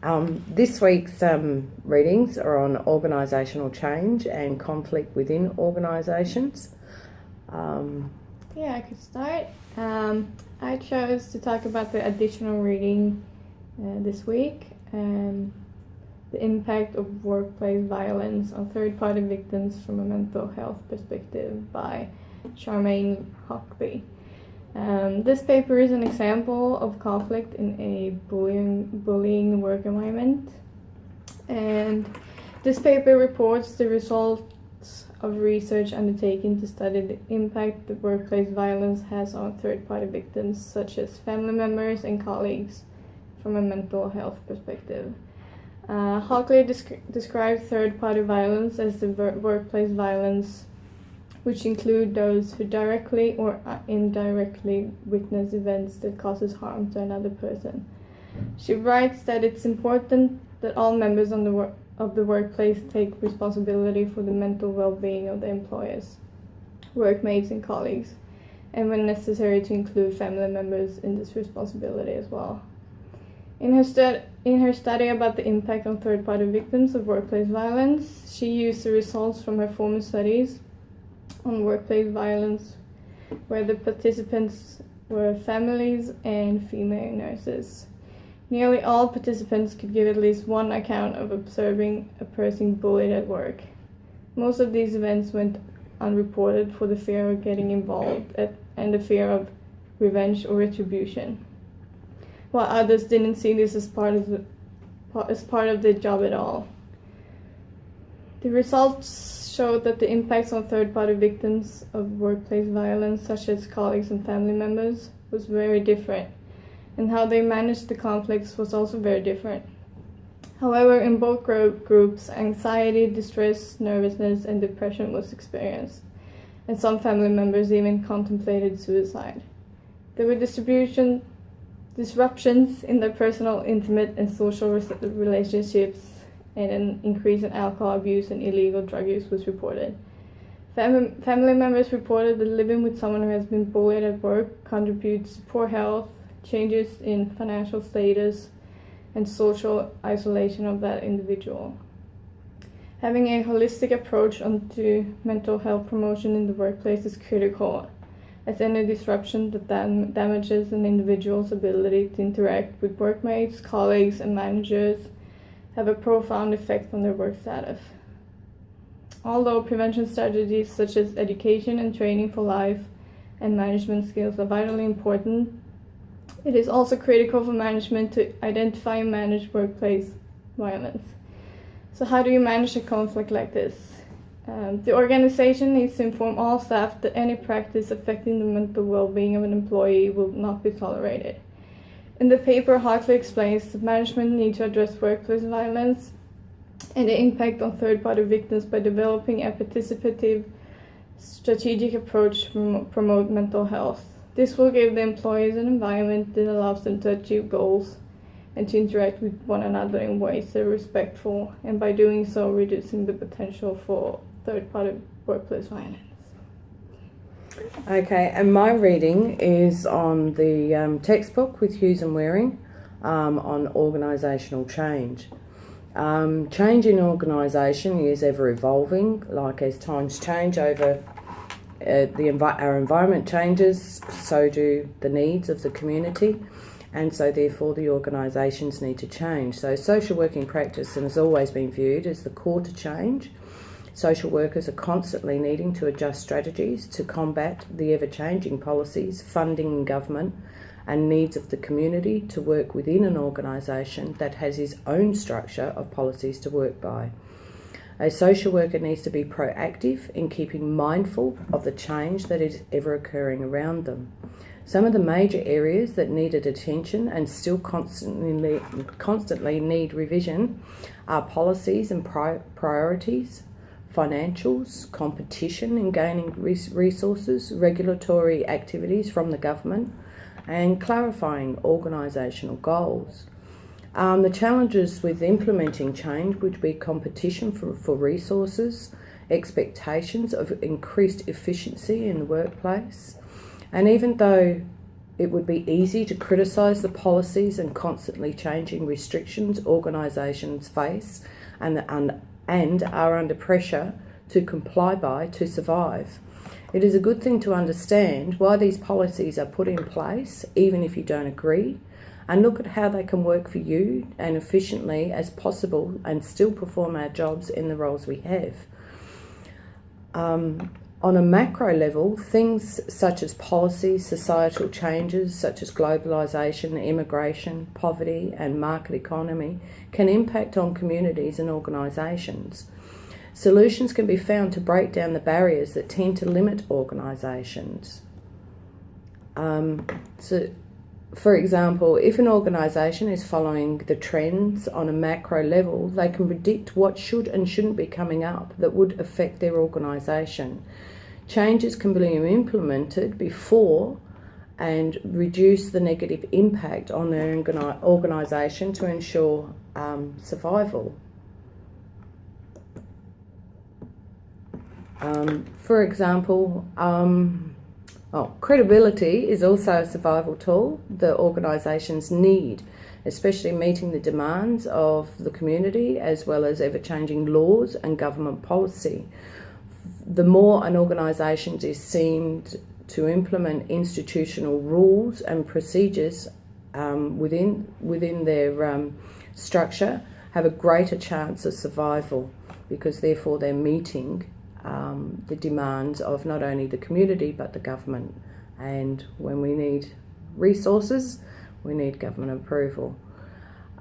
This week's readings are on organisational change and conflict within organisations. I could start. I chose to talk about the additional reading this week and the impact of workplace violence on third-party victims from a mental health perspective by Charmaine Hockby. This paper is an example of conflict in a bullying work environment, and this paper reports the results of research undertaken to study the impact that workplace violence has on third-party victims such as family members and colleagues from a mental health perspective. Hockby describes third-party violence as the workplace violence which include those who directly or indirectly witness events that causes harm to another person. She writes that it's important that all members of the workplace take responsibility for the mental well-being of the employees, workmates and colleagues, and when necessary to include family members in this responsibility as well. In her study about the impact on third-party victims of workplace violence, she used the results from her former studies on workplace violence, where the participants were families and female nurses. Nearly all participants could give at least one account of observing a person bullied at work. Most of these events went unreported for the fear of getting involved and the fear of revenge or retribution, while others didn't see this as part of their job at all. The results showed that the impacts on third-party victims of workplace violence, such as colleagues and family members, was very different, and how they managed the conflicts was also very different. However, in both groups, anxiety, distress, nervousness, and depression was experienced, and some family members even contemplated suicide. There were disruptions in their personal, intimate, and social relationships, and an increase in alcohol abuse and illegal drug use was reported. Family members reported that living with someone who has been bullied at work contributes to poor health, changes in financial status, and social isolation of that individual. Having a holistic approach onto mental health promotion in the workplace is critical, as any disruption that damages an individual's ability to interact with workmates, colleagues, and managers have a profound effect on their work status. Although prevention strategies such as education and training for life and management skills are vitally important, it is also critical for management to identify and manage workplace violence. So how do you manage a conflict like this? The organization needs to inform all staff that any practice affecting the mental well-being of an employee will not be tolerated. In the paper, Hockby explains that management needs to address workplace violence and the impact on third-party victims by developing a participative, strategic approach to promote mental health. This will give the employees an environment that allows them to achieve goals and to interact with one another in ways that are respectful, and by doing so, reducing the potential for third-party workplace violence. Okay, and my reading is on the textbook with Hughes and Waring on organisational change. Change in organisation is ever evolving, like as times change over our environment changes, so do the needs of the community, and so therefore the organisations need to change. So social working practice has always been viewed as the core to change. Social workers are constantly needing to adjust strategies to combat the ever-changing policies, funding in government, and needs of the community to work within an organisation that has its own structure of policies to work by. A social worker needs to be proactive in keeping mindful of the change that is ever occurring around them. Some of the major areas that needed attention and still constantly need revision are policies and priorities, financials, competition in gaining resources, regulatory activities from the government, and clarifying organisational goals. The challenges with implementing change would be competition for resources, expectations of increased efficiency in the workplace, and even though it would be easy to criticise the policies and constantly changing restrictions organisations face and are under pressure to comply by to survive. It is a good thing to understand why these policies are put in place, even if you don't agree, and look at how they can work for you and efficiently as possible and still perform our jobs in the roles we have. On a macro level, things such as policy, societal changes such as globalisation, immigration, poverty and market economy can impact on communities and organisations. Solutions can be found to break down the barriers that tend to limit organisations. For example, if an organisation is following the trends on a macro level, they can predict what should and shouldn't be coming up that would affect their organisation. Changes can be implemented before and reduce the negative impact on their organisation to ensure survival. For example, credibility is also a survival tool that organisations need, especially meeting the demands of the community as well as ever-changing laws and government policy. The more an organisation is seen to implement institutional rules and procedures within their structure, have a greater chance of survival, because therefore they're meeting the demands of not only the community but the government. And when we need resources, we need government approval.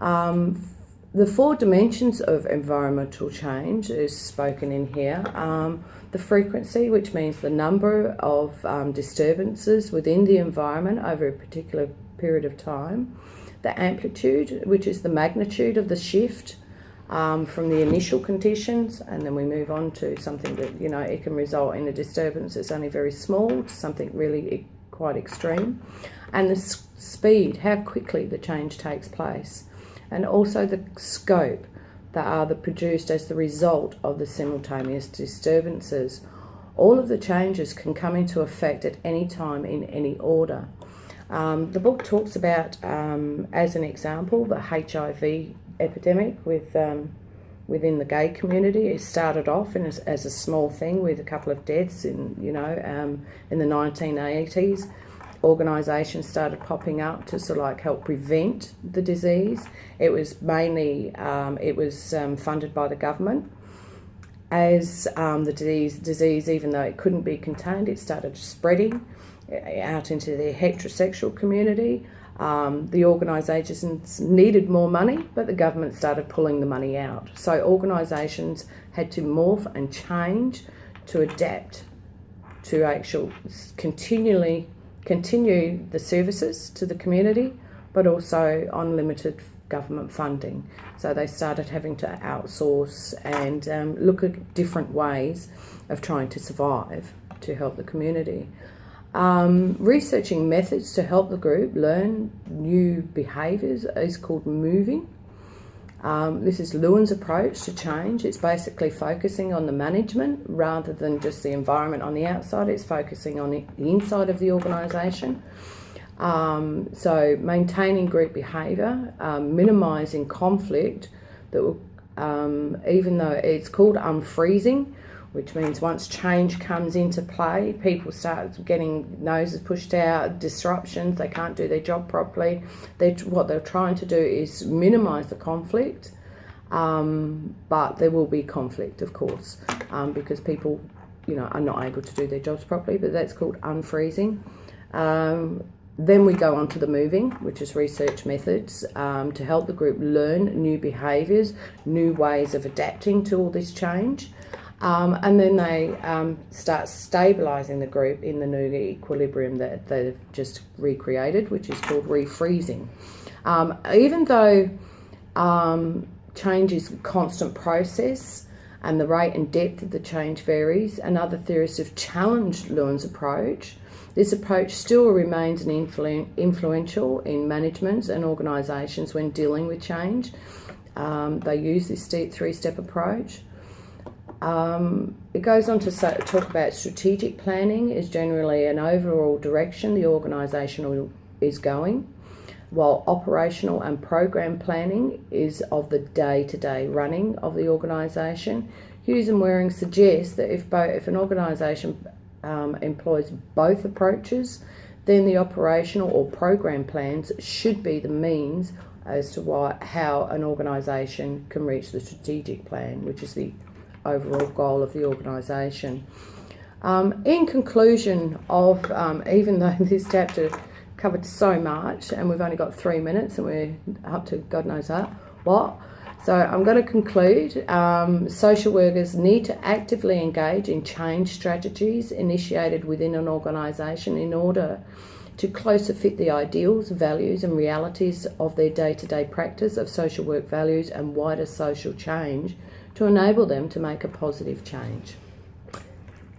The 4 dimensions of environmental change is spoken in here. The frequency, which means the number of disturbances within the environment over a particular period of time. The amplitude, which is the magnitude of the shift from the initial conditions, and then we move on to something that, it can result in a disturbance that's only very small to something really quite extreme. And the speed, how quickly the change takes place. And also the scope, that are produced as the result of the simultaneous disturbances. All of the changes can come into effect at any time in any order. The book talks about, as an example, the HIV epidemic within the gay community. It started off as a small thing with a couple of deaths in the 1980s. Organisations started popping up to sort of like help prevent the disease. It was mainly funded by the government. As the disease, even though it couldn't be contained, it started spreading out into the heterosexual community. The organisations needed more money, but the government started pulling the money out. So organisations had to morph and change to adapt to actually continue the services to the community, but also on limited government funding. So they started having to outsource and look at different ways of trying to survive to help the community. Researching methods to help the group learn new behaviours is called moving. This is Lewin's approach to change. It's basically focusing on the management rather than just the environment on the outside. It's focusing on the inside of the organisation. So maintaining group behaviour, minimising conflict, that will, even though it's called unfreezing, which means once change comes into play, people start getting noses pushed out, disruptions, they can't do their job properly. What they're trying to do is minimise the conflict, but there will be conflict, of course, because people, are not able to do their jobs properly, but that's called unfreezing. Then we go on to the moving, which is research methods to help the group learn new behaviours, new ways of adapting to all this change. And then they start stabilising the group in the new equilibrium that they've just recreated, which is called refreezing. Even though change is a constant process and the rate and depth of the change varies, and other theorists have challenged Lewin's approach, this approach still remains an influential in managements and organisations when dealing with change. They use this 3-step approach. It goes on to talk about strategic planning is generally an overall direction the organisation is going, while operational and program planning is of the day-to-day running of the organisation. Hughes and Waring suggests that if an organisation employs both approaches, then the operational or program plans should be the means as to how an organisation can reach the strategic plan, which is the overall goal of the organisation. In conclusion of, even though this chapter covered so much and we've only got 3 minutes and we're up to God knows what, so I'm going to conclude. Social workers need to actively engage in change strategies initiated within an organisation in order to closer fit the ideals, values and realities of their day-to-day practice of social work values and wider social change to enable them to make a positive change.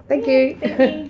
Thank you. Thank you.